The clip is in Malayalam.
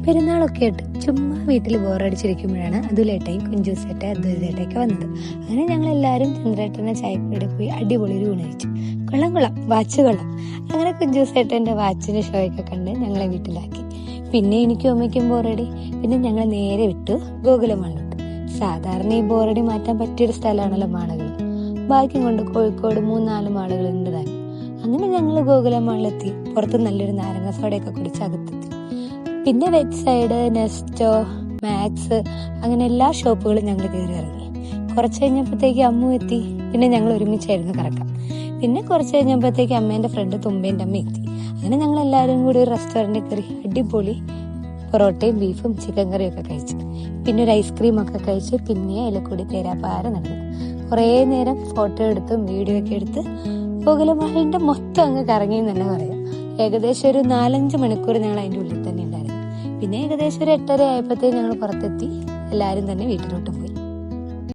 പെരുന്നാളൊക്കെ ആയിട്ട് ചുമ്മാ വീട്ടിൽ ബോറടിച്ചിരിക്കുമ്പോഴാണ് അതുലേട്ടായും കുഞ്ചൂസേട്ടയും അദ്വൈതേട്ടയൊക്കെ വന്നത്. അങ്ങനെ ഞങ്ങളെല്ലാവരും ചന്ദ്രേട്ടനെ ചായക്കടയിൽ പോയി അടിപൊളി ഒരു ഊണ് കഴിച്ചു. കൊള്ളാം വാച്ച് കൊള്ളാം. അങ്ങനെ കുഞ്ചൂസേട്ടൻ്റെ വാച്ചിന്റെ ഷോയൊക്കെ കണ്ട് ഞങ്ങളെ വീട്ടിലാക്കി. പിന്നെ എനിക്കും അമ്മയ്ക്കും ബോറടി. പിന്നെ ഞങ്ങൾ നേരെ വിട്ടു ഗോകുലമാളിലോട്ട്. സാധാരണ ഈ ബോറടി മാറ്റാൻ പറ്റിയൊരു സ്ഥലമാണല്ലോ മാളുകൾ. ഭാഗ്യം കൊണ്ട് കോഴിക്കോട് 3-4 മാളുകൾ ഉണ്ട് താനും. അങ്ങനെ ഞങ്ങൾ ഗോകുലമാളിലെത്തി. പുറത്ത് നല്ലൊരു നാരങ്ങ സോഡയൊക്കെ കുടിച്ച് അകത്തെത്തി. പിന്നെ വെബ് സൈഡ്, നെസ്റ്റോ, മാക്സ്, അങ്ങനെ എല്ലാ ഷോപ്പുകളും ഞങ്ങൾ കയറി ഇറങ്ങി. കുറച്ച് കഴിഞ്ഞപ്പോഴത്തേക്ക് അമ്മു എത്തി. പിന്നെ ഞങ്ങൾ ഒരുമിച്ചായിരുന്നു കറക്കാം. പിന്നെ കുറച്ച് കഴിഞ്ഞപ്പോഴത്തേക്ക് അമ്മേന്റെ ഫ്രണ്ട് തുമ്പേന്റെ അമ്മ എത്തി. അങ്ങനെ ഞങ്ങൾ എല്ലാവരും കൂടി ഒരു റെസ്റ്റോറൻറ്റിൽ കയറി അടിപൊളി പൊറോട്ടയും ബീഫും ചിക്കൻ കറിയും ഒക്കെ കഴിച്ചു. പിന്നെ ഒരു ഐസ്ക്രീം ഒക്കെ കഴിച്ച് പിന്നെ അതിലെക്കൂടി തേരാപ്പാര നടന്നു. കുറേ നേരം ഫോട്ടോ എടുത്തും വീഡിയോ ഒക്കെ എടുത്ത് ഗോകുലമാളിന്റെ മൊത്തം അങ്ങ് കറങ്ങി എന്ന് തന്നെ പറയാം. ഏകദേശം ഒരു 4-5 മണിക്കൂർ ഞങ്ങൾ അതിൻ്റെ ഉള്ളിൽ തന്നെ ഉണ്ടായിരുന്നു. പിന്നെ ഏകദേശം ഒരു 8:30 ആയപ്പോഴത്തേക്ക് ഞങ്ങൾ പുറത്തെത്തി. എല്ലാവരും തന്നെ വീട്ടിലോട്ട് പോയി.